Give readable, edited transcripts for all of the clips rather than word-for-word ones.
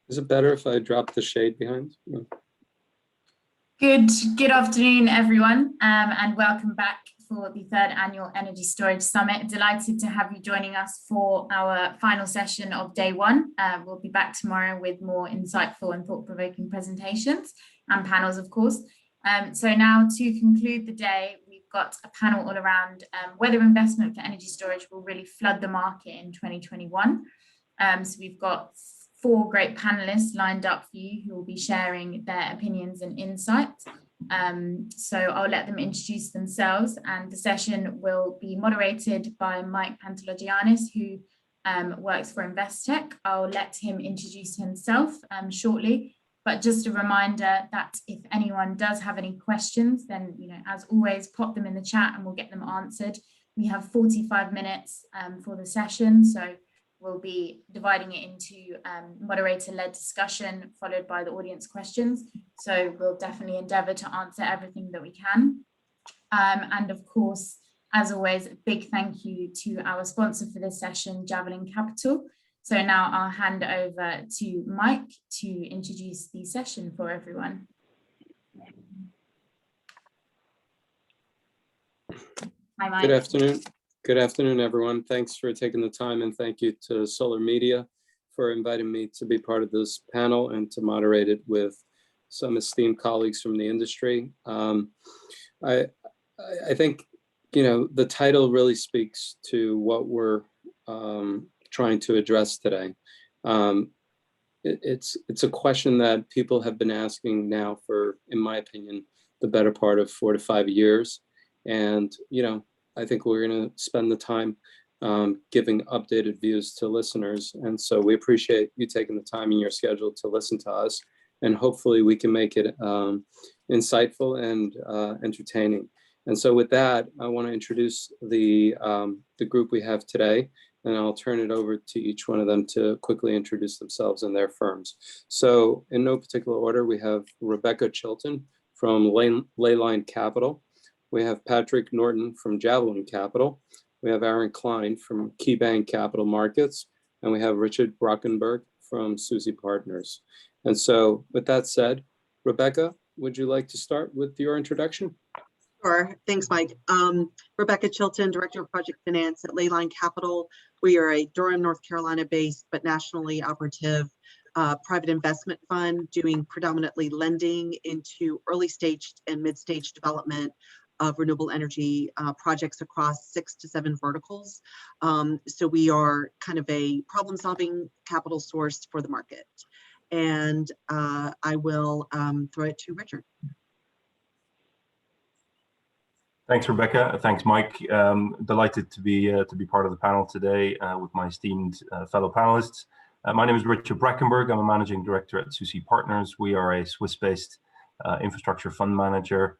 Is it better if I drop the shade behind? No. Good afternoon, everyone, and welcome back for the third annual Energy Storage Summit. Delighted to have you joining us for our final session of day one. We'll be back tomorrow with more insightful and thought-provoking presentations and panels, of course. So now to conclude the day, we've got a panel all around whether investment for energy storage will really flood the market in 2021. So we've got 4 great panelists lined up for you who will be sharing their opinions and insights. So I'll let them introduce themselves, and the session will be moderated by Mike Pantelogianis, who works for Investec. I'll let him introduce himself shortly, but just a reminder that if anyone does have any questions, then, as always, pop them in the chat and we'll get them answered. We have 45 minutes for the session, so we'll be dividing it into moderator-led discussion followed by the audience questions. So we'll definitely endeavour to answer everything that we can. And of course, as always, a big thank you to our sponsor for this session, Javelin Capital. So now I'll hand over to Mike to introduce the session for everyone. Hi, Mike. Good afternoon. Good afternoon, everyone. Thanks for taking the time, and thank you to Solar Media for inviting me to be part of this panel and to moderate it with some esteemed colleagues from the industry. I think, the title really speaks to what we're trying to address today. It's a question that people have been asking now for, in my opinion, the better part of 4 to 5 years. And, I think we're going to spend the time giving updated views to listeners. And so we appreciate you taking the time in your schedule to listen to us. And hopefully we can make it insightful and entertaining. And so with that, I want to introduce the group we have today, and I'll turn it over to each one of them to quickly introduce themselves and their firms. So in no particular order, we have Rebecca Chilton from Leyline Capital. We have Patrick Norton from Javelin Capital. We have Aaron Klein from KeyBank Capital Markets, and we have Richard Braakenburg from SUSI Partners. And so with that said, Rebecca, would you like to start with your introduction? Sure. Thanks, Mike. Rebecca Chilton, Director of Project Finance at Leyline Capital. We are a Durham, North Carolina-based but nationally operative private investment fund doing predominantly lending into early stage and mid-stage development of renewable energy projects across 6 to 7 verticals. So we are kind of a problem-solving capital source for the market. And I will throw it to Richard. Thanks, Rebecca. Thanks, Mike. Delighted to be part of the panel today with my esteemed fellow panelists. My name is Richard Braakenburg. I'm a managing director at SUSI Partners. We are a Swiss-based infrastructure fund manager.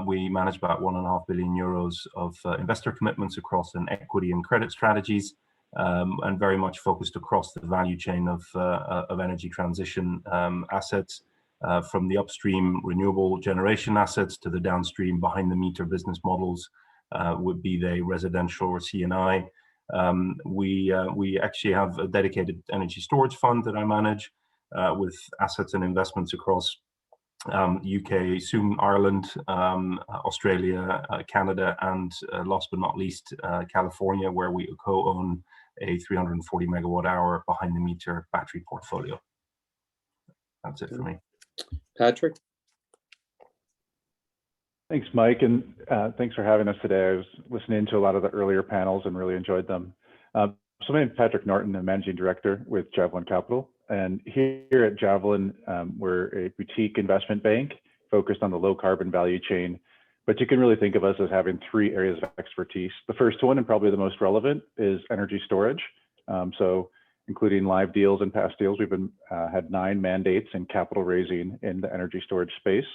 We manage about 1.5 billion euros of investor commitments across an equity and credit strategies, and very much focused across the value chain of energy transition assets, from the upstream renewable generation assets to the downstream behind the meter business models, would be they residential or C&I. We actually have a dedicated energy storage fund that I manage with assets and investments across UK, soon Ireland, Australia, Canada, and last but not least, California, where we co-own a 340 megawatt hour behind the meter battery portfolio. That's it for me. Patrick? Thanks, Mike, and thanks for having us today. I was listening to a lot of the earlier panels and really enjoyed them. So my name is Patrick Norton. I'm Managing Director with Javelin Capital. And here at Javelin, we're a boutique investment bank focused on the low carbon value chain. But you can really think of us as having 3 areas of expertise. The first one, and probably the most relevant, is energy storage. So including live deals and past deals, we've had 9 mandates in capital raising in the energy storage space.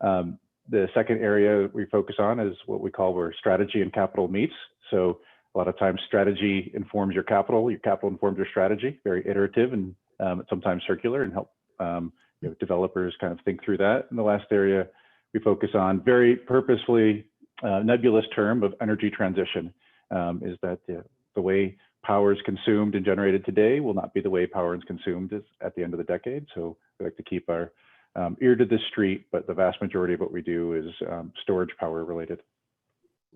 The second area we focus on is what we call where strategy and capital meets. So a lot of times strategy informs your capital informs your strategy, very iterative and sometimes circular, and help developers kind of think through that. And the last area we focus on, very purposefully nebulous term of energy transition, is that the way power is consumed and generated today will not be the way power is consumed at the end of the decade. So we like to keep our ear to the street, but the vast majority of what we do is storage power related.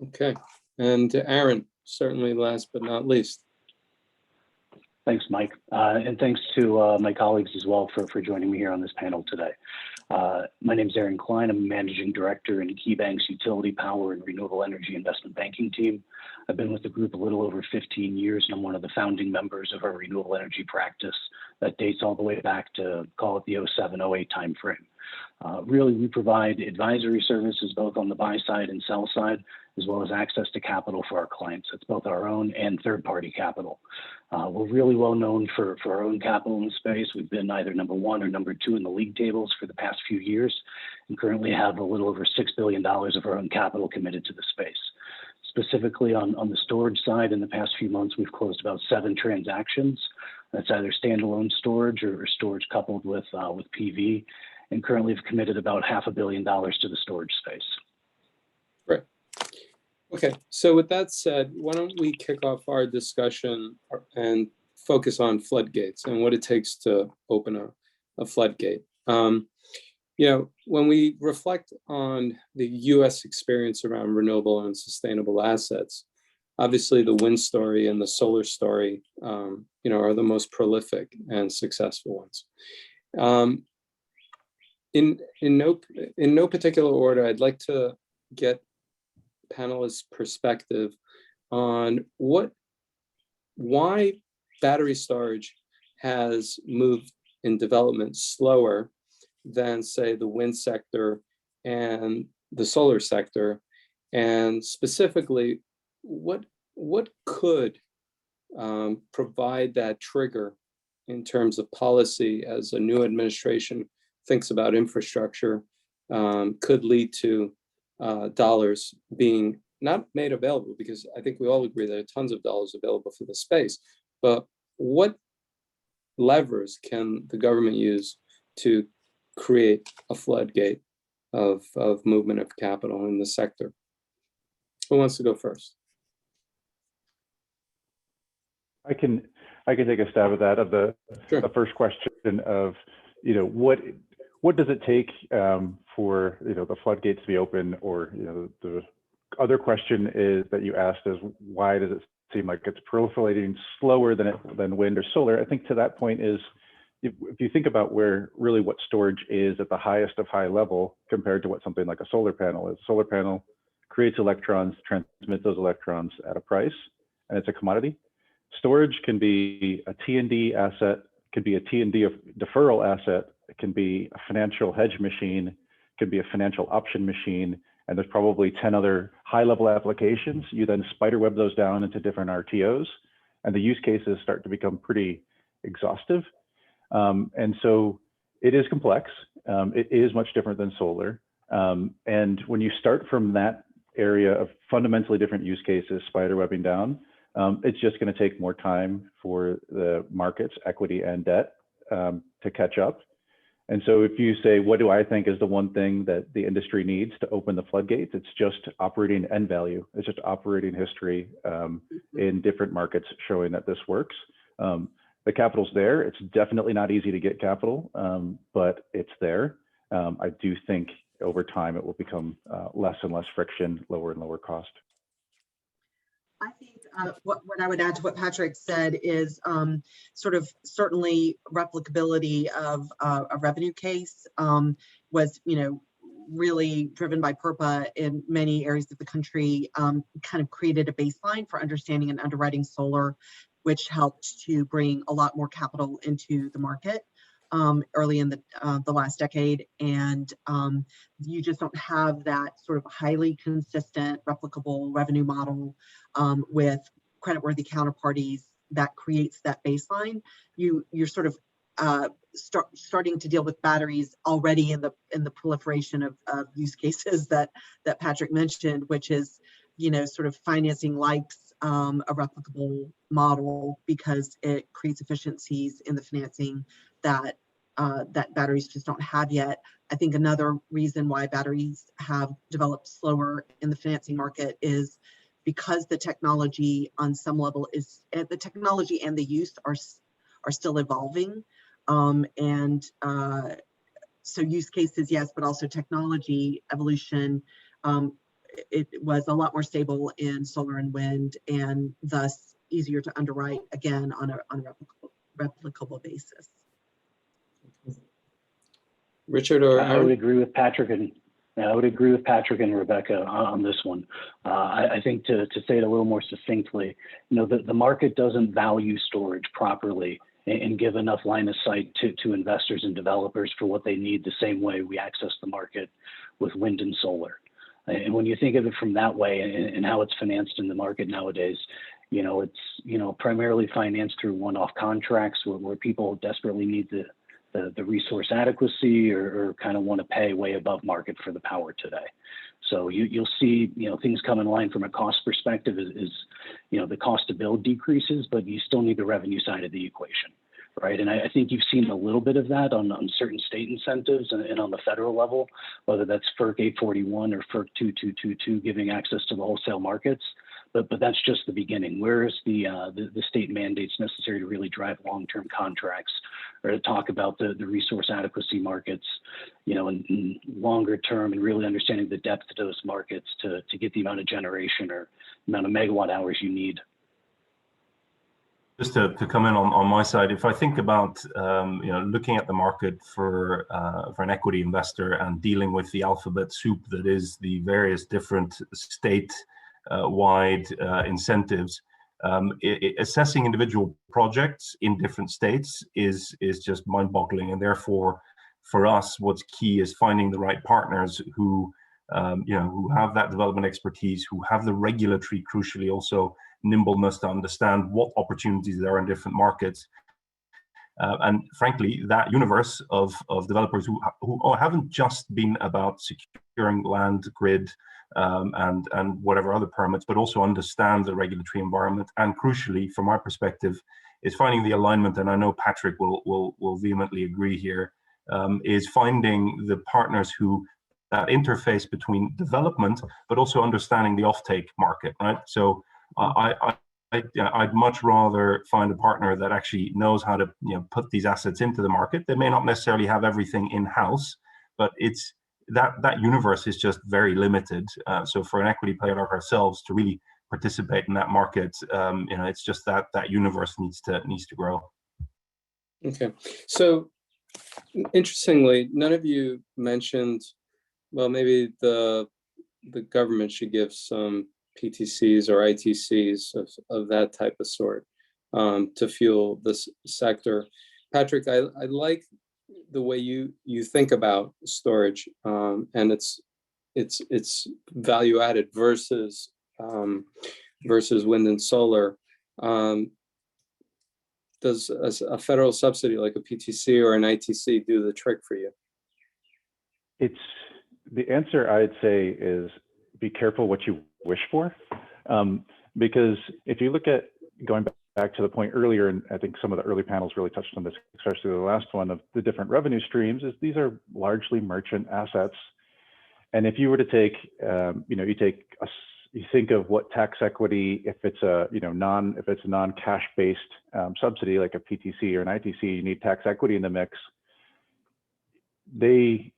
Okay, and Aaron, certainly last but not least. Thanks, Mike, and thanks to my colleagues as well for joining me here on this panel today. My name is Aaron Klein. I'm Managing Director in KeyBank's Utility Power and Renewable Energy Investment Banking team. I've been with the group a little over 15 years, and I'm one of the founding members of our renewable energy practice that dates all the way back to, call it, the 07-08 timeframe. Really, we provide advisory services both on the buy side and sell side, as well as access to capital for our clients. It's both our own and third-party capital. We're really well known for our own capital in the space. We've been either number 1 or number 2 in the league tables for the past few years, and currently have a little over $6 billion of our own capital committed to the space. Specifically on the storage side, in the past few months, we've closed about 7 transactions. That's either standalone storage or storage coupled with PV, and currently have committed about $500 million to the storage space. Great. Okay, so with that said, why don't we kick off our discussion and focus on floodgates and what it takes to open a floodgate. You know, when we reflect on the US experience around renewable and sustainable assets, obviously the wind story and the solar story, you know, are the most prolific and successful ones. In no particular order, I'd like to get panelists' perspective on why battery storage has moved in development slower than, say, the wind sector and the solar sector, and specifically, what could provide that trigger in terms of policy as a new administration thinks about infrastructure, could lead to dollars being not made available, because I think we all agree there are tons of dollars available for the space, but what levers can the government use to create a floodgate of movement of capital in the sector? Who wants to go first? I can take a stab at that. Sure. The first question of, you know, what does it take for, you know, the floodgates to be open, or, you know, the other question is that you asked is, why does it seem like it's proliferating slower than wind or solar? I think to that point is, if you think about what storage is at the highest of high level compared to what something like a solar panel is. Solar panel creates electrons, transmits those electrons at a price, and it's a commodity. Storage can be a T&D asset, can be a T&D deferral asset, it can be a financial hedge machine, it could be a financial option machine, and there's probably 10 other high-level applications. You then spiderweb those down into different RTOs, and the use cases start to become pretty exhaustive. And so it is complex. It is much different than solar. And when you start from that area of fundamentally different use cases, spiderwebbing down, it's just going to take more time for the markets, equity and debt, to catch up. And so if you say, what do I think is the one thing that the industry needs to open the floodgates? It's just operating end value. It's just operating history in different markets showing that this works. The capital's there. It's definitely not easy to get capital, but it's there. I do think over time it will become less and less friction, lower and lower cost. I think what I would add to what Patrick said is sort of certainly replicability of a revenue case was, you know, really driven by PURPA in many areas of the country, kind of created a baseline for understanding and underwriting solar, which helped to bring a lot more capital into the market early in the last decade. And you just don't have that sort of highly consistent, replicable revenue model with creditworthy counterparties that creates that baseline. You're sort of starting to deal with batteries already in the proliferation of use cases that Patrick mentioned, which is, you know, sort of financing likes a replicable model because it creates efficiencies in the financing that batteries just don't have yet. I think another reason why batteries have developed slower in the financing market is because the technology on some level is, the technology and the use are still evolving. So use cases, yes, but also technology evolution. It was a lot more stable in solar and wind, and thus easier to underwrite again on a replicable basis. Richard or I would agree with Patrick and Rebecca on this one. I think to say it a little more succinctly, the market doesn't value storage properly and give enough line of sight to investors and developers for what they need the same way we access the market with wind and solar. And when you think of it from that way and how it's financed in the market nowadays, it's primarily financed through one-off contracts where people desperately need the resource adequacy or kind of want to pay way above market for the power today. So you'll see, things come in line from a cost perspective is the cost to build decreases, but you still need the revenue side of the equation, right? And I think you've seen a little bit of that on certain state incentives and on the federal level, whether that's FERC 841 or FERC 2222 giving access to the wholesale markets. But that's just the beginning. Where is the state mandates necessary to really drive long-term contracts or to talk about the resource adequacy markets, in longer term, and really understanding the depth of those markets to get the amount of generation or amount of megawatt hours you need. Just to come in on my side, if I think about looking at the market for an equity investor and dealing with the alphabet soup that is the various different state wide incentives, assessing individual projects in different states is just mind-boggling. And therefore, for us, what's key is finding the right partners who have that development expertise, who have the regulatory, crucially also nimbleness to understand what opportunities there are in different markets. And frankly, that universe of developers who haven't just been about securing land, grid, and whatever other permits, but also understand the regulatory environment. And crucially, from my perspective, is finding the alignment, and I know Patrick will vehemently agree here, is finding the partners who that interface between development, but also understanding the offtake market, right? So I'd much rather find a partner that actually knows how to put these assets into the market. They may not necessarily have everything in-house, but it's that universe is just very limited. So for an equity player like ourselves to really participate in that market, it's just that universe needs to grow. Okay, so interestingly, none of you mentioned, well, maybe the government should give some PTCs or ITCs of that type of sort to fuel this sector. Patrick, I like the way you think about storage and its value added versus wind and solar. Does a federal subsidy like a PTC or an ITC do the trick for you? The answer I'd say is be careful what you wish for, because if you look at going back to the point earlier, and I think some of the early panels really touched on this, especially the last one, of the different revenue streams, is these are largely merchant assets. And if you were to take, you think of what tax equity, if it's a non-cash based subsidy like a PTC or an ITC, you need tax equity in the mix. They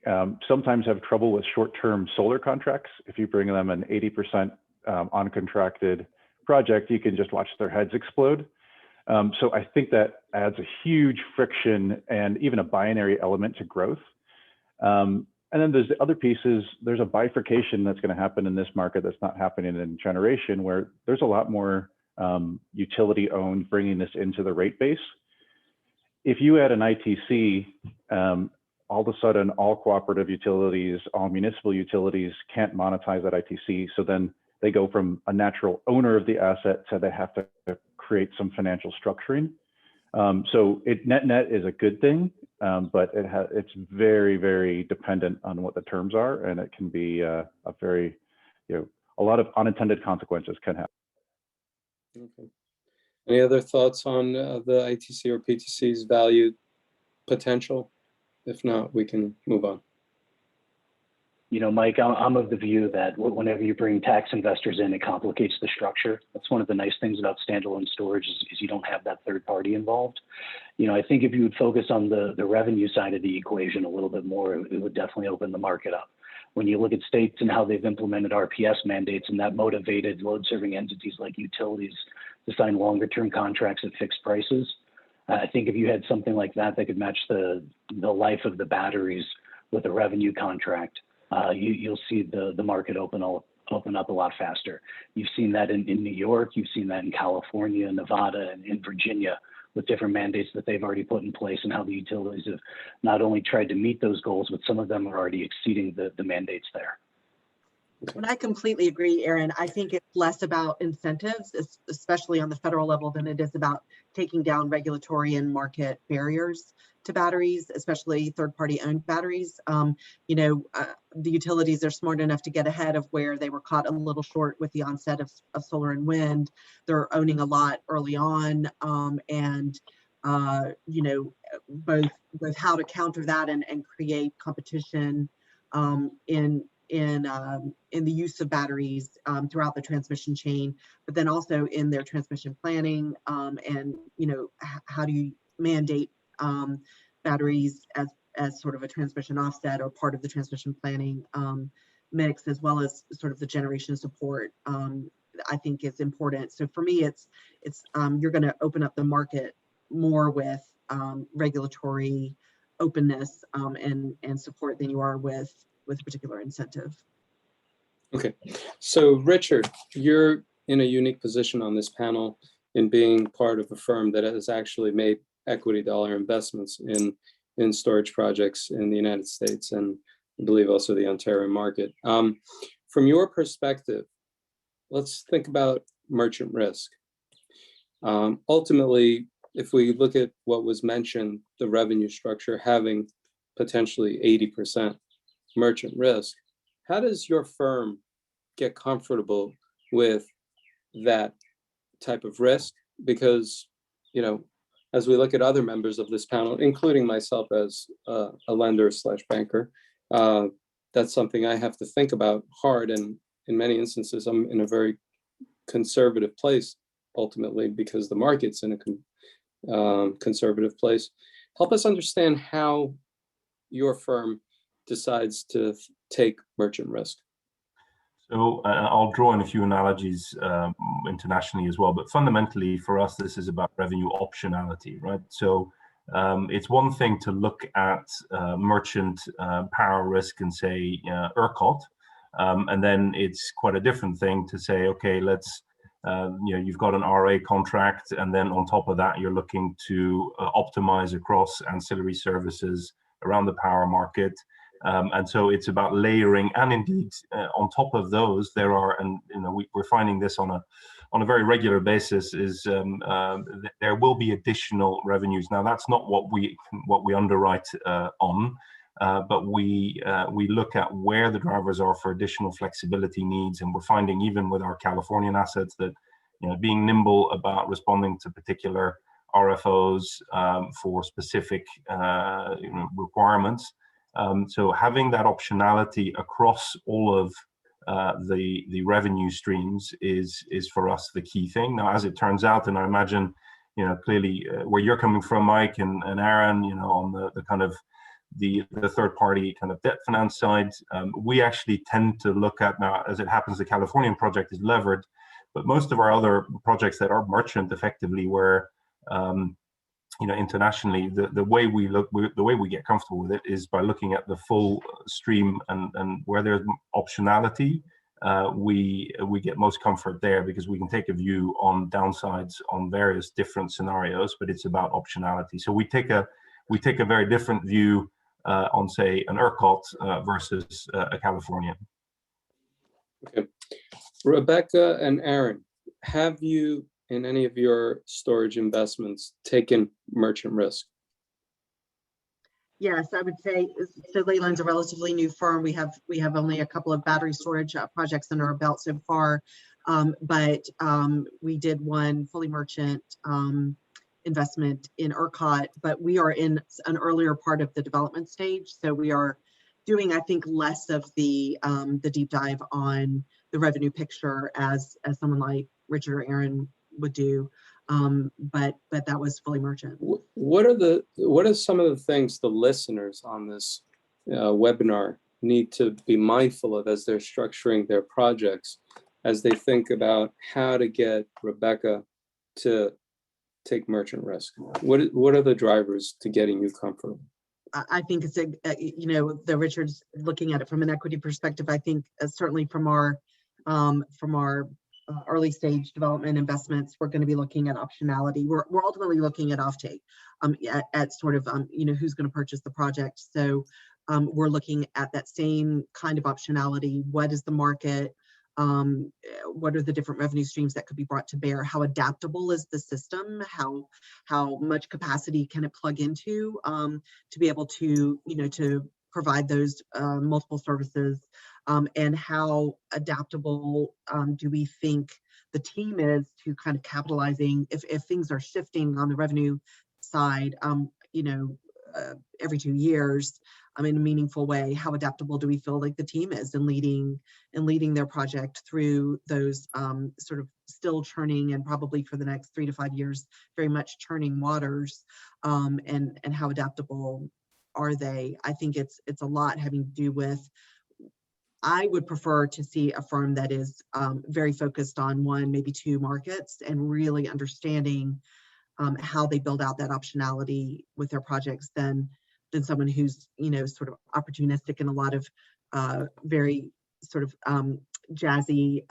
sometimes have trouble with short-term solar contracts. If you bring them an 80% uncontracted project, you can just watch their heads explode. So I think that adds a huge friction and even a binary element to growth. And then there's the other pieces. There's a bifurcation that's going to happen in this market that's not happening in generation, where there's a lot more utility owned bringing this into the rate base. If you add an ITC, all of a sudden, all cooperative utilities, all municipal utilities can't monetize that ITC. So then they go from a natural owner of the asset to they have to create some financial structuring. So net is a good thing, but it's very, very dependent on what the terms are, and it can be a lot of unintended consequences can happen. Okay. Any other thoughts on the ITC or PTC's value potential? If not, we can move on. You know, Mike, I'm of the view that whenever you bring tax investors in, it complicates the structure. That's one of the nice things about standalone storage is you don't have that third party involved. You know, I think if you would focus on the revenue side of the equation a little bit more, it would definitely open the market up. When you look at states and how they've implemented RPS mandates, and that motivated load serving entities like utilities to sign longer term contracts at fixed prices, I think if you had something like that that could match the life of the batteries with a revenue contract, you'll see the market open up a lot faster. You've seen that in New York, you've seen that in California, Nevada, and in Virginia with different mandates that they've already put in place, and how the utilities have not only tried to meet those goals, but some of them are already exceeding the mandates there. And I completely agree, Aaron. I think it's less about incentives, especially on the federal level, than it is about taking down regulatory and market barriers to batteries, especially third-party owned batteries. The utilities are smart enough to get ahead of where they were caught a little short with the onset of solar and wind. They're owning a lot early on, both how to counter that and create competition in the use of batteries throughout the transmission chain, but then also in their transmission planning, and how do you mandate batteries as sort of a transmission offset or part of the transmission planning mix, as well as sort of the generation support, I think is important. So for me, it's you're going to open up the market more with regulatory openness and support than you are with a particular incentive. Okay, so Richard, you're in a unique position on this panel in being part of a firm that has actually made equity dollar investments in storage projects in the United States, and I believe also the Ontario market. From your perspective, let's think about merchant risk. Ultimately, if we look at what was mentioned, the revenue structure having potentially 80% merchant risk, how does your firm get comfortable with that type of risk? Because, as we look at other members of this panel, including myself as a lender / banker, that's something I have to think about hard. And in many instances, I'm in a very conservative place, ultimately, because the market's in a conservative place. Help us understand how your firm decides to take merchant risk. So I'll draw in a few analogies internationally as well, but fundamentally for us, this is about revenue optionality, right? So it's one thing to look at merchant power risk and say ERCOT, and then it's quite a different thing to say, okay, let's, you've got an RA contract, and then on top of that, you're looking to optimize across ancillary services around the power market. And so it's about layering, and indeed on top of those there are, and we're finding this on a very regular basis, is there will be additional revenues. Now that's not what we underwrite on, but we look at where the drivers are for additional flexibility needs, and we're finding even with our Californian assets that being nimble about responding to particular RFOs for specific requirements. So having that optionality across all of the revenue streams is for us the key thing. Now, as it turns out, and I imagine, clearly where you're coming from, Mike and Aaron, on the kind of the third party kind of debt finance side, we actually tend to look at, now as it happens, the Californian project is levered, but most of our other projects that are merchant effectively where internationally, the way we get comfortable with it is by looking at the full stream, and where there's optionality, we get most comfort there, because we can take a view on downsides on various different scenarios, but it's about optionality. So we take a very different view on, say, an ERCOT versus a Californian. Okay, Rebecca and Aaron, have you in any of your storage investments taken merchant risk? Yes, I would say so. Leyland's a relatively new firm. We have only a couple of battery storage projects under our belt so far, but we did one fully merchant investment in ERCOT, but we are in an earlier part of the development stage, so we are doing, I think, less of the deep dive on the revenue picture as someone like Richard or Aaron would do. But that was fully merchant. What are some of the things the listeners on this webinar need to be mindful of as they're structuring their projects, as they think about how to get Rebecca to take merchant risk? What are the drivers to getting you comfortable? I think it's the Richard's looking at it from an equity perspective. I think certainly from our early stage development investments, we're going to be looking at optionality. We're ultimately looking at offtake, at sort of who's going to purchase the project. So we're looking at that same kind of optionality. What is the market? What are the different revenue streams that could be brought to bear? How adaptable is the system? How much capacity can it plug into to be able to to provide those multiple services? And how adaptable do we think the team is to kind of capitalizing if things are shifting on the revenue side, every 2 years, in a meaningful way? How adaptable do we feel like the team is in leading their project through those sort of still churning, and probably for the next 3 to 5 years, very much churning waters? And how adaptable are they? I think it's a lot having to do with, I would prefer to see a firm that is very focused on 1, maybe 2 markets, and really understanding how they build out that optionality with their projects than someone who's sort of opportunistic in a lot of very sort of jazzy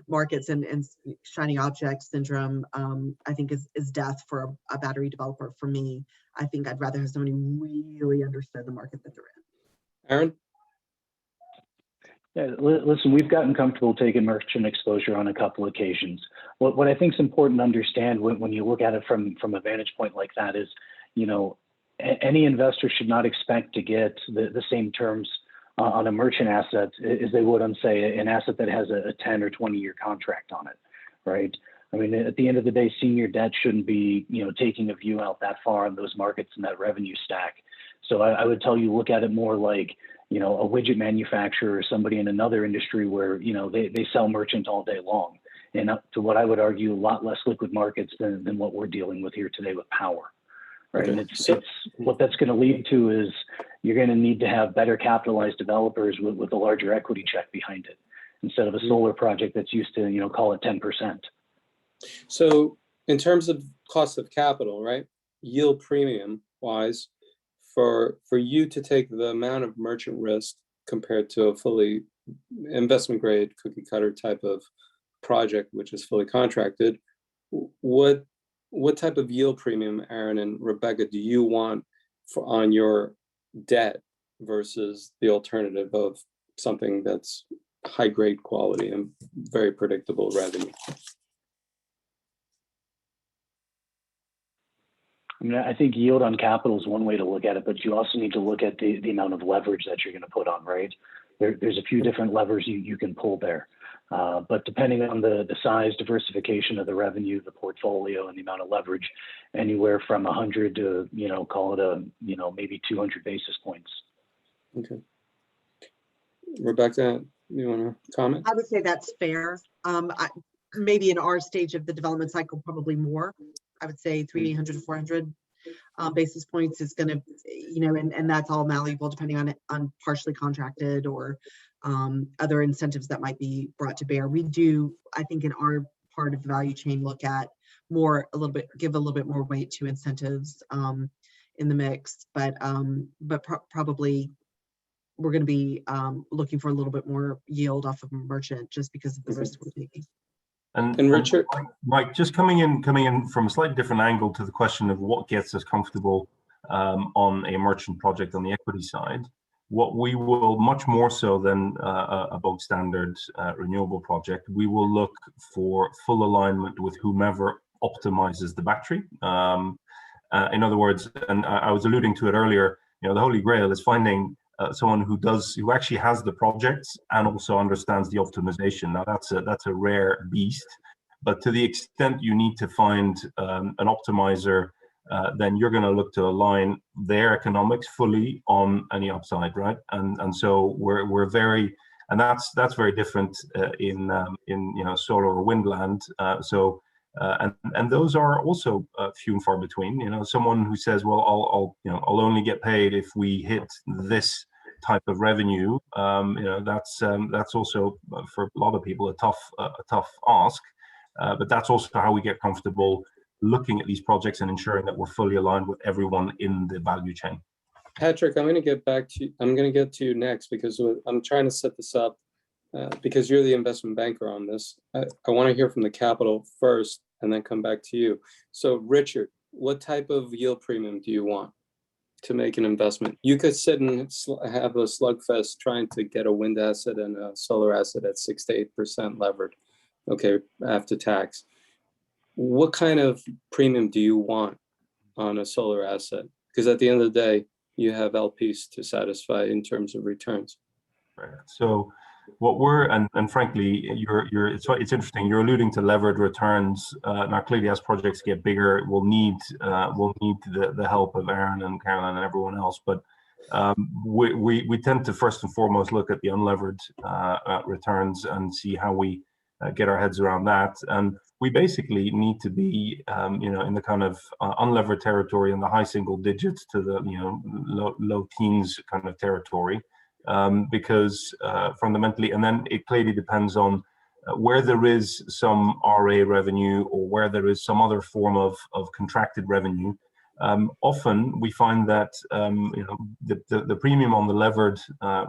markets, and shiny object syndrome. I think is death for a battery developer. For me, I think I'd rather have somebody who really understood the market that they're in. Aaron? Yeah, listen, we've gotten comfortable taking merchant exposure on a couple occasions. What I think is important to understand when you look at it from a vantage point like that is, any investor should not expect to get the same terms on a merchant asset as they would on, say, an asset that has a 10 or 20-year contract on it, right? I mean, at the end of the day, senior debt shouldn't be, taking a view out that far on those markets and that revenue stack. So I would tell you, look at it more like, a widget manufacturer or somebody in another industry where, they sell merchant all day long, and up to what I would argue, a lot less liquid markets than what we're dealing with here today with power, right? Okay. And it's what that's going to lead to is you're going to need to have better capitalized developers with a larger equity check behind it, instead of a solar project that's used to, call it 10%. So in terms of cost of capital, right, yield premium wise, for you to take the amount of merchant risk compared to a fully investment grade cookie cutter type of project, which is fully contracted, what type of yield premium, Aaron and Rebecca, do you want on your debt versus the alternative of something that's high grade quality and very predictable revenue? I mean, I think yield on capital is one way to look at it, but you also need to look at the amount of leverage that you're going to put on, right? There's a few different levers you can pull there. But depending on the size, diversification of the revenue, the portfolio, and the amount of leverage, anywhere from 100 to, call it maybe 200 basis points. Okay. Rebecca, you want to comment? I would say that's fair. Maybe in our stage of the development cycle, probably more. I would say 300 to 400 basis points is going to, and that's all malleable depending on partially contracted or other incentives that might be brought to bear. We do, I think, in our part of the value chain, look at give a little bit more weight to incentives in the mix, but probably we're going to be looking for a little bit more yield off of a merchant just because of the risk we're taking. And Richard, Mike, just coming in from a slightly different angle to the question of what gets us comfortable on a merchant project on the equity side. What we will, much more so than a bog standard renewable project, we will look for full alignment with whomever optimizes the battery. In other words, and I was alluding to it earlier, the holy grail is finding someone who actually has the projects and also understands the optimization. Now that's a rare beast, but to the extent you need to find an optimizer then you're going to look to align their economics fully on any upside, right? And so we're very, and that's very different in solar or wind land. And those are also few and far between. Someone who says, well, I'll only get paid if we hit this type of revenue. That's also for a lot of people a tough ask. But that's also how we get comfortable looking at these projects and ensuring that we're fully aligned with everyone in the value chain. Patrick, I'm going to get back to you. I'm going to get to you next because I'm trying to set this up because you're the investment banker on this. I want to hear from the capital first and then come back to you. So Richard, what type of yield premium do you want to make an investment? You could sit and have a slugfest trying to get a wind asset and a solar asset at 6 to 8% levered, okay, after tax. What kind of premium do you want on a solar asset? Because at the end of the day, you have LPs to satisfy in terms of returns. Right. So what and frankly, it's interesting. You're alluding to levered returns. Now, clearly, as projects get bigger, we'll need the help of Aaron and Caroline and everyone else. But we tend to first and foremost look at the unlevered returns and see how we get our heads around that. And we basically need to be, in the kind of unlevered territory in the high single digits to the, low teens kind of territory, because fundamentally, and then it clearly depends on where there is some RA revenue or where there is some other form of contracted revenue. Often we find that the premium on the levered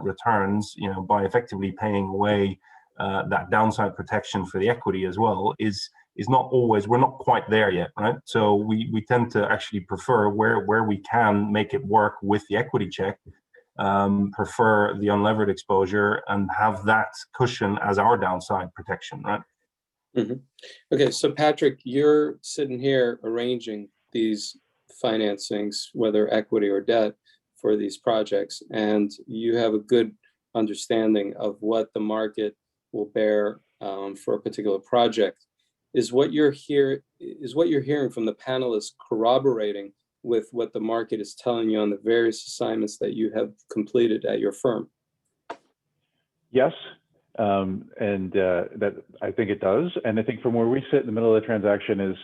returns, by effectively paying away that downside protection for the equity as well, is not always, we're not quite there yet, right? So we tend to actually prefer where we can make it work with the equity check, prefer the unlevered exposure and have that cushion as our downside protection, right? Mm-hmm. Okay, so Patrick, you're sitting here arranging these financings, whether equity or debt, for these projects, and you have a good understanding of what the market will bear for a particular project. Is what you're hearing from the panelists corroborating with what the market is telling you on the various assignments that you have completed at your firm? Yes, and that I think it does. And I think from where we sit in the middle of the transaction is,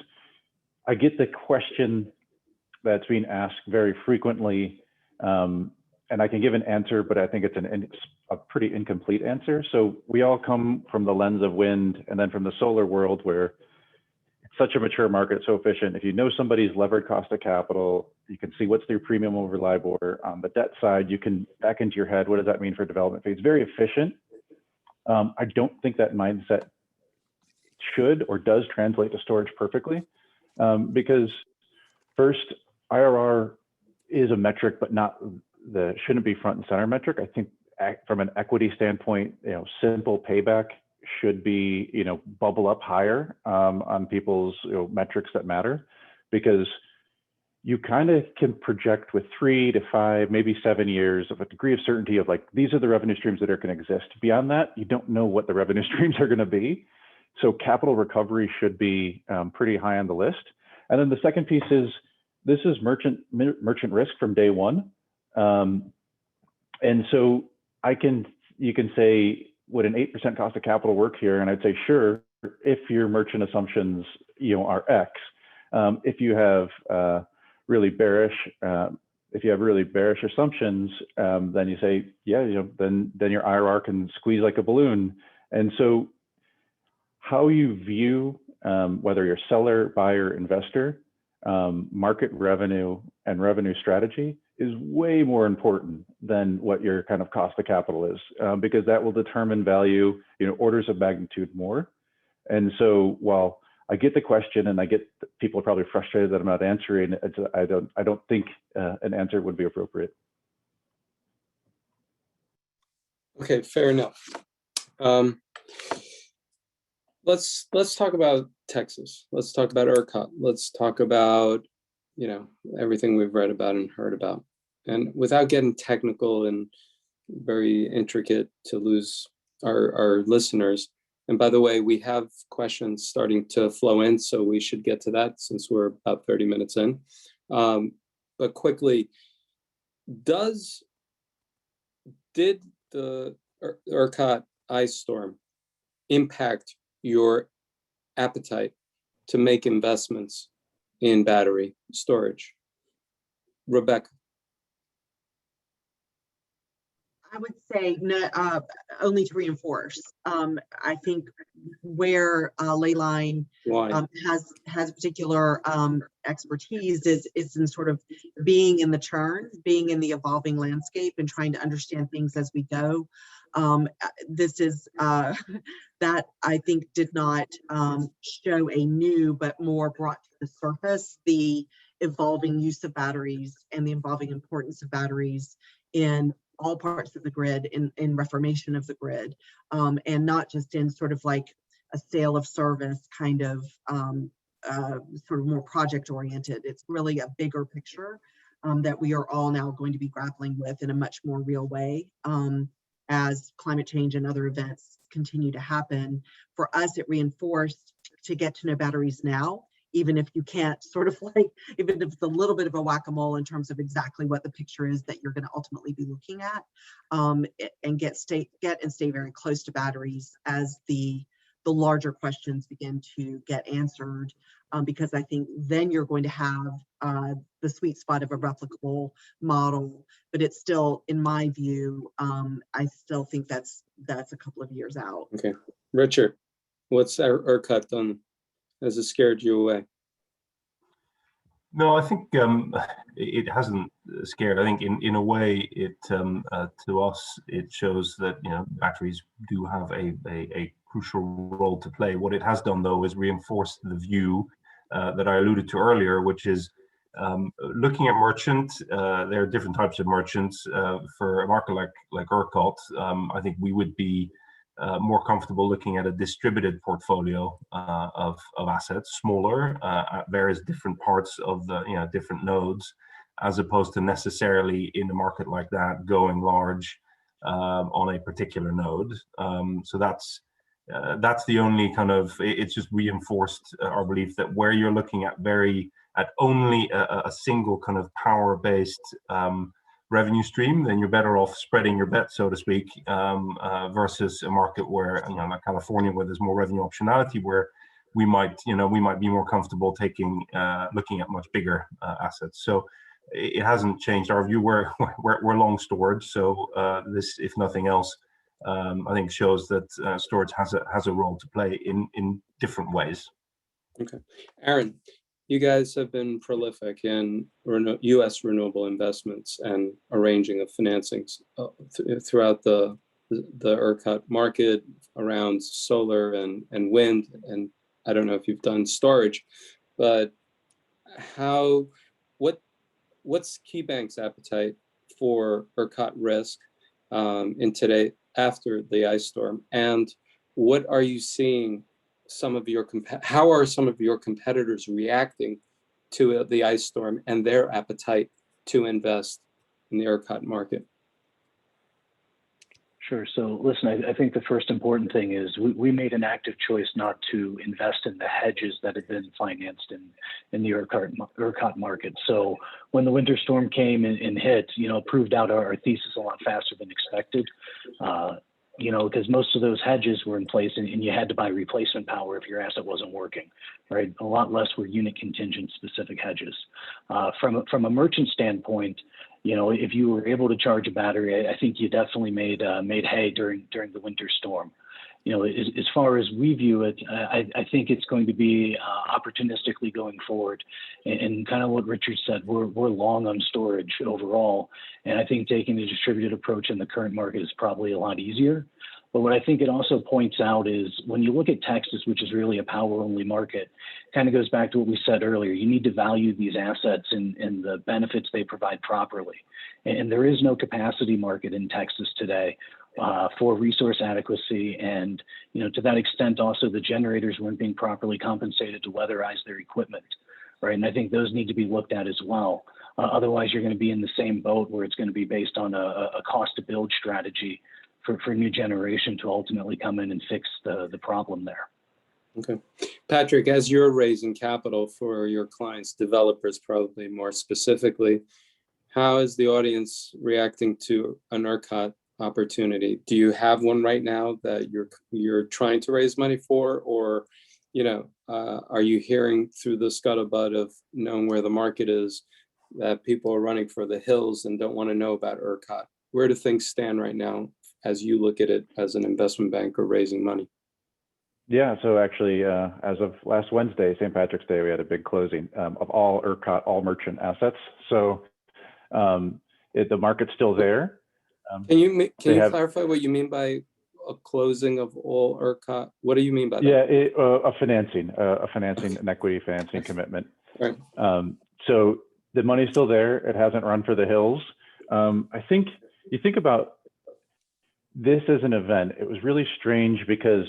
I get the question that's being asked very frequently, and I can give an answer, but I think it's a pretty incomplete answer. So we all come from the lens of wind and then from the solar world, where it's such a mature market, so efficient. If you know somebody's levered cost of capital, you can see what's their premium over LIBOR. On the debt side, you can back into your head, what does that mean for development fee? It's very efficient. I don't think that mindset should or does translate to storage perfectly, because first, IRR is a metric, but shouldn't be front and center metric. I think from an equity standpoint, simple payback should be, bubble up higher on people's metrics that matter, because you kind of can project with 3 to 5, maybe 7 years of a degree of certainty of like, these are the revenue streams that are going to exist. Beyond that, you don't know what the revenue streams are going to be. So capital recovery should be pretty high on the list. And then the second piece is, this is merchant risk from day one. And so you can say, would an 8% cost of capital work here? And I'd say, sure, if your merchant assumptions, are X. If you have really bearish assumptions, then you say, yeah, then your IRR can squeeze like a balloon. And so how you view, whether you're seller, buyer, investor, market revenue and revenue strategy is way more important than what your kind of cost of capital is, because that will determine value, orders of magnitude more. And so while I get the question and I get people are probably frustrated that I'm not answering, I don't think an answer would be appropriate. Okay, fair enough. Let's talk about Texas. Let's talk about ERCOT. Let's talk about, everything we've read about and heard about. And without getting technical and very intricate to lose our listeners. And by the way, we have questions starting to flow in, so we should get to that since we're about 30 minutes in. But quickly, did the ERCOT ice storm impact your appetite to make investments in battery storage? Rebecca. I would say no, only to reinforce. I think where Leyline has particular expertise is in sort of being in the churn, being in the evolving landscape, and trying to understand things as we go. This is that I think did not show a new, but more brought to the surface the evolving use of batteries and the evolving importance of batteries in all parts of the grid, in reformation of the grid, and not just in sort of like a sale of service kind of sort of more project oriented. It's really a bigger picture that we are all now going to be grappling with in a much more real way as climate change and other events continue to happen. For us, it reinforced to get to know batteries now, even if you can't sort of like, even if it's a little bit of a whack-a-mole in terms of exactly what the picture is that you're going to ultimately be looking at, and get and stay very close to batteries as the larger questions begin to get answered, because I think then you're going to have the sweet spot of a replicable model, but it's still, in my view, I still think that's a couple of years out. Okay, Richard, what's ERCOT done? Has it scared you away? No, I think it hasn't scared. I think in a way, it to us it shows that batteries do have a crucial role to play. What it has done though is reinforced the view that I alluded to earlier, which is looking at merchant. There are different types of merchants. For a market like ERCOT, I think we would be more comfortable looking at a distributed portfolio of assets, smaller at various different parts of the different nodes, as opposed to necessarily in a market like that going large on a particular node. So that's the only kind of, it's just reinforced our belief that where you're looking at only a single kind of power-based revenue stream, then you're better off spreading your bet, so to speak, versus a market where, like California, where there's more revenue optionality, where we might be more comfortable looking at much bigger assets. So it hasn't changed our view. We're long storage, so this, if nothing else, I think shows that storage has a role to play in different ways. Okay, Aaron, you guys have been prolific in U.S. renewable investments and arranging of financings throughout the ERCOT market around solar and wind. And I don't know if you've done storage, but what's KeyBank's appetite for ERCOT risk in today after the ice storm, and what are you seeing? How are some of your competitors reacting to the ice storm and their appetite to invest in the ERCOT market? Sure. So listen, I think the first important thing is we made an active choice not to invest in the hedges that had been financed in the ERCOT market. So when the winter storm came and hit, proved out our thesis a lot faster than expected. Because most of those hedges were in place and you had to buy replacement power if your asset wasn't working, right? A lot less were unit contingent specific hedges. From a merchant standpoint, if you were able to charge a battery, I think you definitely made hay during the winter storm. As far as we view it, I think it's going to be opportunistically going forward. And kind of what Richard said, we're long on storage overall. And I think taking the distributed approach in the current market is probably a lot easier. But what I think it also points out is when you look at Texas, which is really a power-only market, kind of goes back to what we said earlier. You need to value these assets and the benefits they provide properly. And there is no capacity market in Texas today for resource adequacy, and to that extent also the generators weren't being properly compensated to weatherize their equipment, right? And I think those need to be looked at as well. Otherwise you're going to be in the same boat where it's going to be based on a cost to build strategy for new generation to ultimately come in and fix the problem there. Okay. Patrick, as you're raising capital for your clients, developers probably more specifically, how is the audience reacting to an ERCOT opportunity? Do you have one right now that you're trying to raise money for, or are you hearing through the scuttlebutt of knowing where the market is that people are running for the hills and don't want to know about ERCOT? Where do things stand right now as you look at it as an investment banker raising money? Yeah, so actually, as of last Wednesday, St. Patrick's Day, we had a big closing of all ERCOT, all merchant assets. So the market's still there. Can you clarify what you mean by a closing of all ERCOT? What do you mean by that? Yeah, a financing, an equity financing commitment. Right. So the money's still there. It hasn't run for the hills. I think you think about this as an event. It was really strange because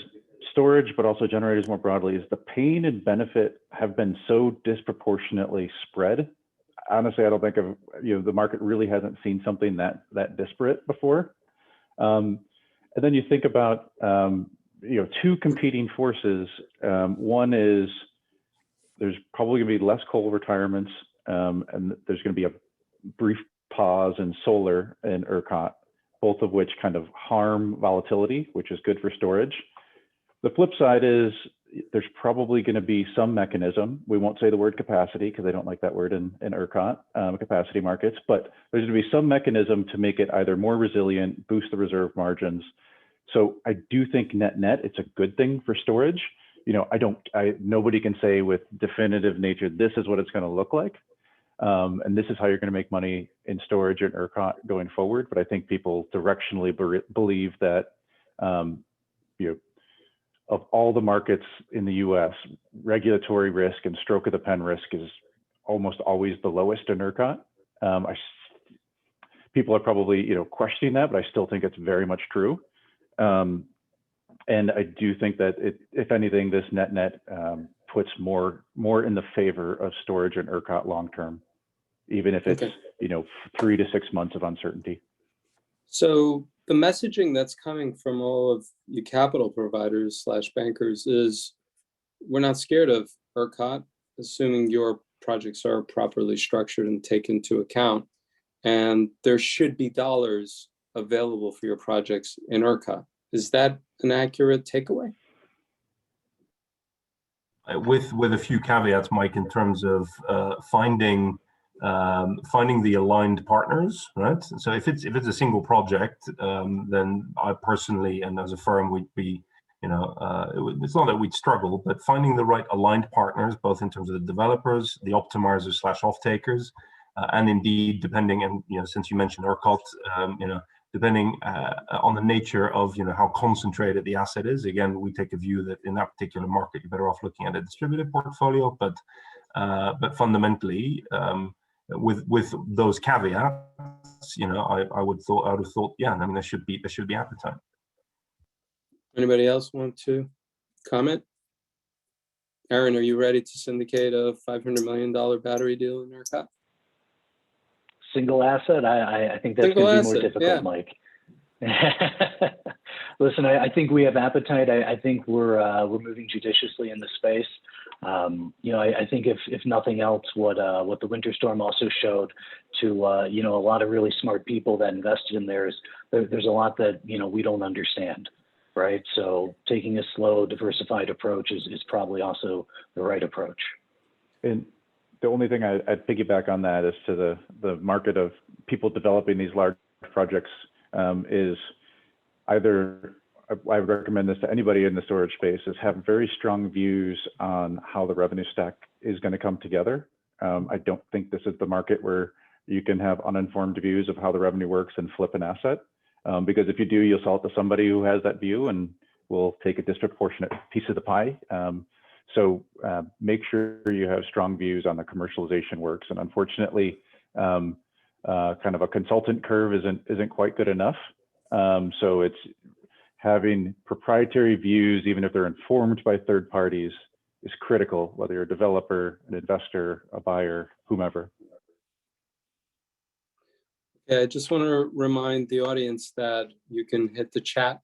storage, but also generators more broadly, is the pain and benefit have been so disproportionately spread. Honestly, I don't think the market really hasn't seen something that disparate before. And then you think about two competing forces. One is there's probably going to be less coal retirements, and there's going to be a brief pause in solar and ERCOT, both of which kind of harm volatility, which is good for storage. The flip side is there's probably going to be some mechanism. We won't say the word capacity because I don't like that word in ERCOT, capacity markets, but there's going to be some mechanism to make it either more resilient, boost the reserve margins. So I do think net, it's a good thing for storage. Nobody can say with definitive nature, this is what it's going to look like. And this is how you're going to make money in storage and ERCOT going forward. But I think people directionally believe that, of all the markets in the US, regulatory risk and stroke of the pen risk is almost always the lowest in ERCOT. People are probably questioning that, but I still think it's very much true. And I do think that if anything, this net puts more in the favor of storage and ERCOT long term, even if it's 3 to 6 months of uncertainty. So the messaging that's coming from all of you capital providers / bankers is we're not scared of ERCOT, assuming your projects are properly structured and taken into account. And there should be dollars available for your projects in ERCOT. Is that an accurate takeaway? With a few caveats, Mike, in terms of finding the aligned partners, right? So if it's a single project, then I personally and as a firm would be, it's not that we'd struggle, but finding the right aligned partners, both in terms of the developers, the optimizers / off-takers, and indeed, depending, and since you mentioned ERCOT, depending on the nature of how concentrated the asset is. Again, we take a view that in that particular market, you're better off looking at a distributed portfolio, but fundamentally, with those caveats, I would have thought, yeah, there should be appetite. Anybody else want to comment? Aaron, are you ready to syndicate a $500 million battery deal in ERCOT? Single asset? I think that's going to be more difficult, yeah. Mike. Listen, I think we have appetite. I think we're moving judiciously in the space. I think if nothing else, what the winter storm also showed to a lot of really smart people that invested in there is there's a lot that we don't understand, right? So taking a slow, diversified approach is probably also the right approach. And the only thing I'd piggyback on that is to the market of people developing these large projects is either, I would recommend this to anybody in the storage space, is have very strong views on how the revenue stack is going to come together. I don't think this is the market where you can have uninformed views of how the revenue works and flip an asset. Because if you do, you'll sell it to somebody who has that view and will take a disproportionate piece of the pie. So make sure you have strong views on the commercialization works. And unfortunately, kind of a consultant curve isn't quite good enough. So it's having proprietary views, even if they're informed by third parties, is critical, whether you're a developer, an investor, a buyer, whomever. Okay, I just want to remind the audience that you can hit the chat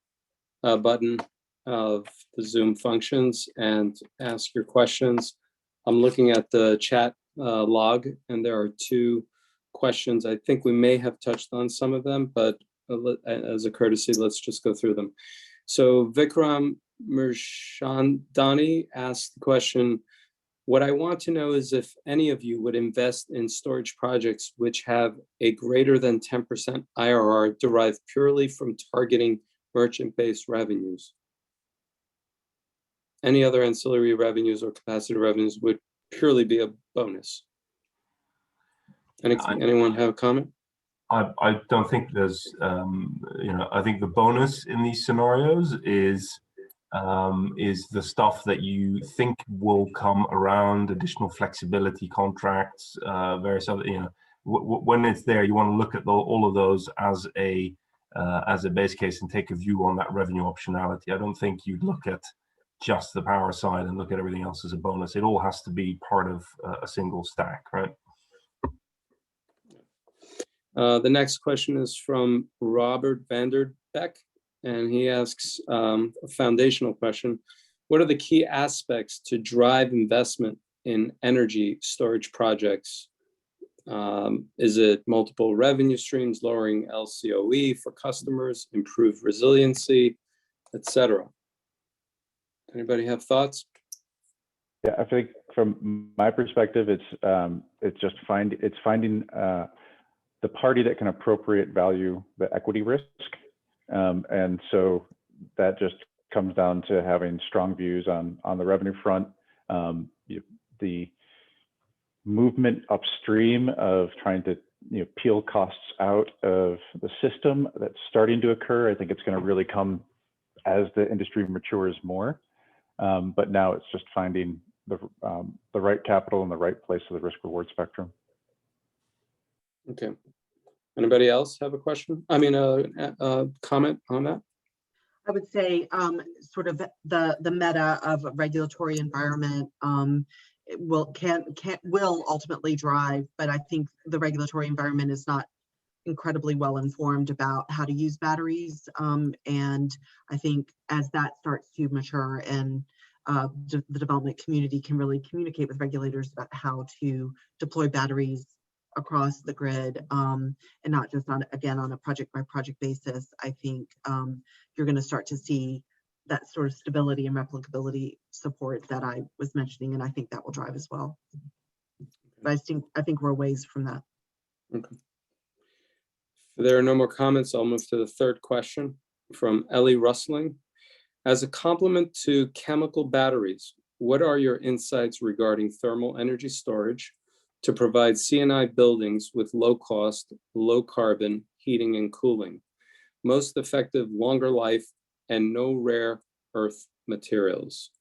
button of the Zoom functions and ask your questions. I'm looking at the chat log, and there are 2 questions. I think we may have touched on some of them, but as a courtesy, let's just go through them. So Vikram Murshandani asked the question, what I want to know is if any of you would invest in storage projects which have a greater than 10% IRR derived purely from targeting merchant-based revenues. Any other ancillary revenues or capacity revenues would purely be a bonus. Anyone have a comment? I don't think there's, I think the bonus in these scenarios is the stuff that you think will come around, additional flexibility contracts, various other, when it's there, you want to look at all of those as a base case and take a view on that revenue optionality. I don't think you'd look at just the power side and look at everything else as a bonus. It all has to be part of a single stack, right? The next question is from Robert Vanderbeck, and he asks a foundational question. What are the key aspects to drive investment in energy storage projects? Is it multiple revenue streams, lowering LCOE for customers, improved resiliency, etc.? Anybody have thoughts? Yeah, I think from my perspective, it's just finding the party that can appropriate value the equity risk, and so that just comes down to having strong views on the revenue front. The movement upstream of trying to peel costs out of the system that's starting to occur. I think it's going to really come as the industry matures more. But now it's just finding the right capital in the right place of the risk-reward spectrum. Okay. Anybody else have a question? I mean, a comment on that? I would say sort of the meta of a regulatory environment will ultimately drive, but I think the regulatory environment is not incredibly well informed about how to use batteries, and I think as that starts to mature and the development community can really communicate with regulators about how to deploy batteries across the grid, and not just on a project by project basis, I think you're going to start to see that sort of stability and replicability support that I was mentioning, and I think that will drive as well. But I think we're a ways from that. Okay. If there are no more comments, I'll move to the 3rd question from Ellie Rustling. As a complement to chemical batteries, what are your insights regarding thermal energy storage to provide C&I buildings with low cost, low carbon heating and cooling, most effective, longer life, and no rare earth materials?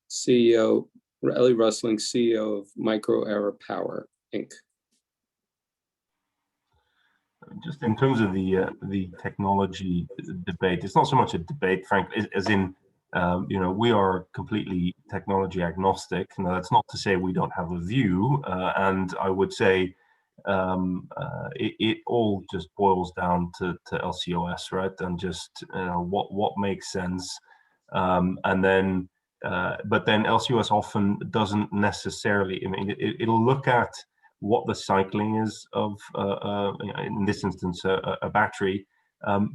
CEO, Ellie Rustling, CEO of Micro Era Power, Inc. Just in terms of the technology debate, it's not so much a debate, frankly, as in, we are completely technology agnostic. Now, that's not to say we don't have a view, and I would say it all just boils down to LCOS, right? And just what makes sense, and then, but then LCOS often doesn't necessarily. I mean, it'll look at what the cycling is of, in this instance, a battery.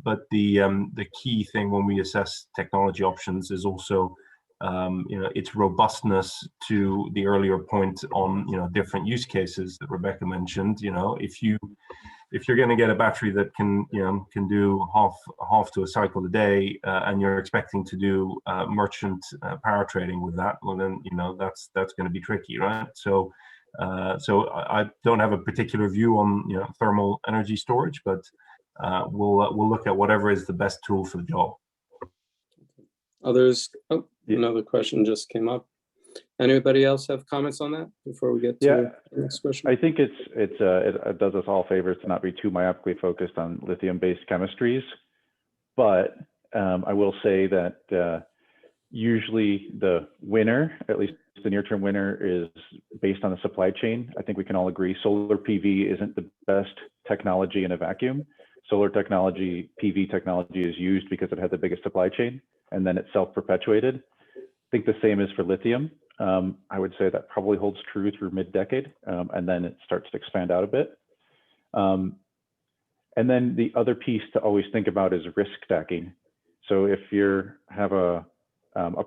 But the key thing when we assess technology options is also, its robustness to the earlier point on, different use cases that Rebecca mentioned. If you're going to get a battery that can do half to a cycle a day, and you're expecting to do merchant power trading with that, well then that's going to be tricky, right? So I don't have a particular view on thermal energy storage, but we'll look at whatever is the best tool for the job. Others? Oh, another question just came up. Anybody else have comments on that before we get to the next question? I think it does us all favors to not be too myopically focused on lithium-based chemistries, but I will say that usually the winner, at least the near-term winner, is based on the supply chain. I think we can all agree solar PV isn't the best technology in a vacuum. Solar technology, PV technology is used because it had the biggest supply chain. and then it's self-perpetuated. I think the same is for lithium. I would say that probably holds true through mid-decade, and then it starts to expand out a bit. And then the other piece to always think about is risk stacking. So if you have a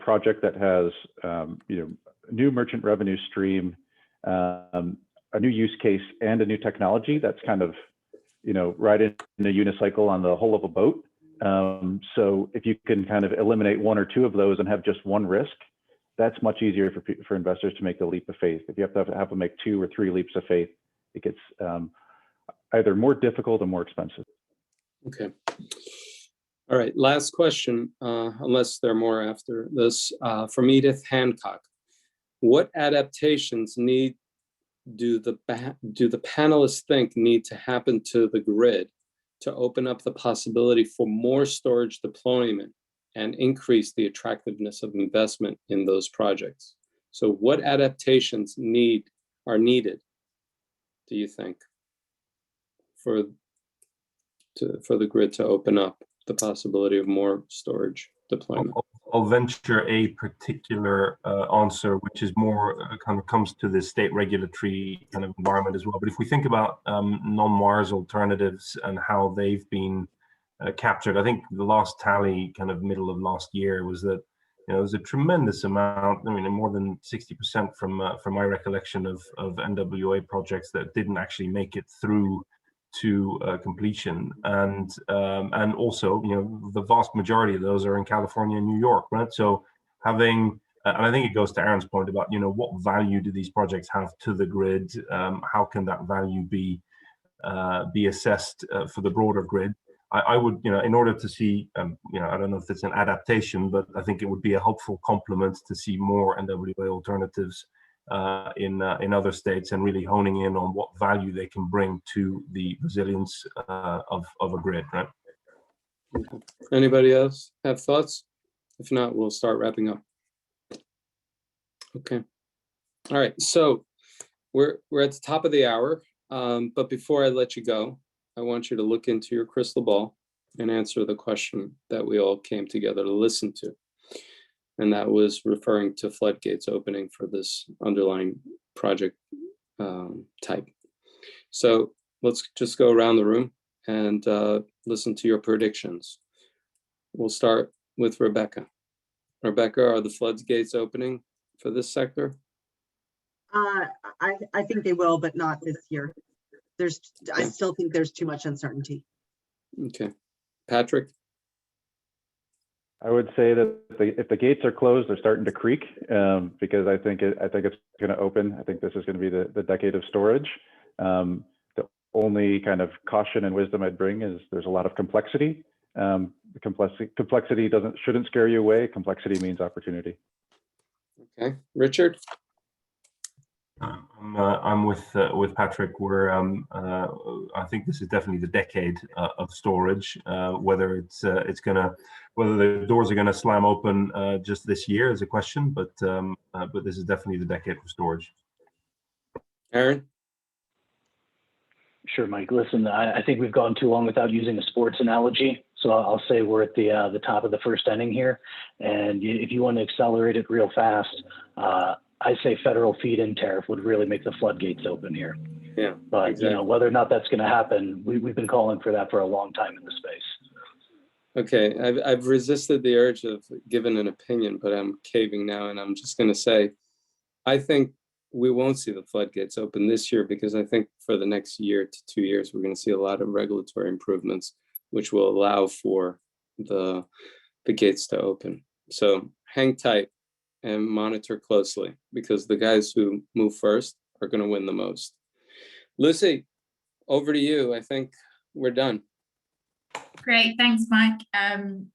project that has a new merchant revenue stream, a new use case, and a new technology, that's kind of right in a unicycle on the hull of a boat. So if you can kind of eliminate one or two of those and have just one risk, that's much easier for investors to make the leap of faith. If you have to make 2 or 3 leaps of faith, it gets either more difficult or more expensive. Okay. All right, last question, unless there are more after this, from Edith Hancock. What adaptations do the panelists think need to happen to the grid to open up the possibility for more storage deployment and increase the attractiveness of investment in those projects? So what adaptations are needed, do you think, for the grid to open up the possibility of more storage deployment? I'll venture a particular answer, which is more kind of comes to the state regulatory kind of environment as well. But if we think about non-Mars alternatives and how they've been captured, I think the last tally, kind of middle of last year, was that there's a tremendous amount. I mean, more than 60% from my recollection of NWA projects that didn't actually make it through to completion, and also the vast majority of those are in California and New York, right? So having and I think it goes to Aaron's point about what value do these projects have to the grid, how can that value be assessed for the broader grid. I would in order to see I don't know if it's an adaptation, but I think it would be a helpful complement to see more NWA alternatives in other states, and really honing in on what value they can bring to the resilience of a grid, right? Okay. Anybody else have thoughts? If not, we'll start wrapping up. Okay. All right. So we're at the top of the hour, but before I let you go, I want you to look into your crystal ball and answer the question that we all came together to listen to. And that was referring to floodgates opening for this underlying project type. So let's just go around the room and listen to your predictions. We'll start with Rebecca. Rebecca, are the floodgates opening for this sector? I think they will, but not this year. I still think there's too much uncertainty. Okay. Patrick? I would say that if the gates are closed, they're starting to creak, because I think it's going to open. I think this is going to be the decade of storage. The only kind of caution and wisdom I'd bring is there's a lot of complexity. The complexity shouldn't scare you away. Complexity means opportunity. Okay, Richard. I'm with Patrick. Where I think this is definitely the decade of storage. Whether whether the doors are gonna slam open just this year is a question, but this is definitely the decade for storage. Aaron? Sure, Mike. Listen, I think we've gone too long without using a sports analogy. So I'll say we're at the top of the first inning here. And if you want to accelerate it real fast, I say federal feed-in tariff would really make the floodgates open here. Yeah. But exactly. Whether or not that's going to happen, we've been calling for that for a long time in the space. Okay, I've resisted the urge of giving an opinion, but I'm caving now, and I'm just going to say, I think we won't see the floodgates open this year, because I think for the next year to 2 years, we're going to see a lot of regulatory improvements, which will allow for the gates to open. So hang tight and monitor closely, because the guys who move first are going to win the most. Lucy, over to you. I think we're done. Great, thanks, Mike.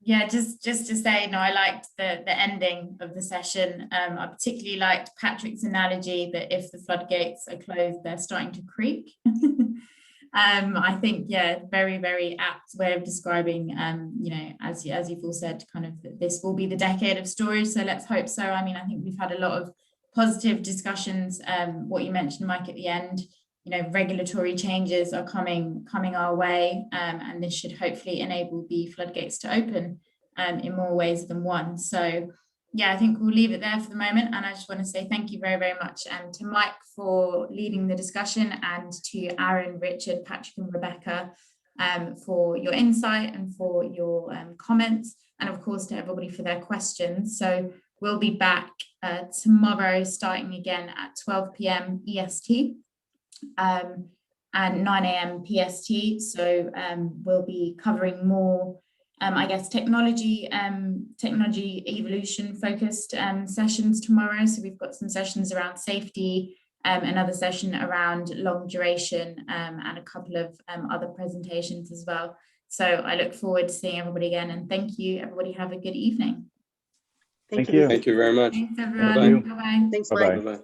Yeah, just to say, I liked the ending of the session. I particularly liked Patrick's analogy that if the floodgates are closed, they're starting to creak. I think, yeah, very, very apt way of describing, as you've all said, kind of this will be the decade of storage. So let's hope so. I mean, I think we've had a lot of positive discussions. What you mentioned, Mike, at the end, regulatory changes are coming our way, and this should hopefully enable the floodgates to open. in more ways than one. So yeah, I think we'll leave it there for the moment. And I just want to say thank you very, very much to Mike for leading the discussion, and to Aaron, Richard, Patrick and Rebecca for your insight and for your comments, and of course to everybody for their questions. So we'll be back tomorrow starting again at 12 p.m. EST and 9 a.m. PST. So we'll be covering more I guess technology evolution focused sessions tomorrow. So we've got some sessions around safety, another session around long duration, and a couple of other presentations as well. So I look forward to seeing everybody again, and thank you everybody. Have a good evening. Thank you. Thank you very much. Thanks everyone. Bye-bye. Bye-bye. Thanks, Bye-bye. Mike. Bye-bye.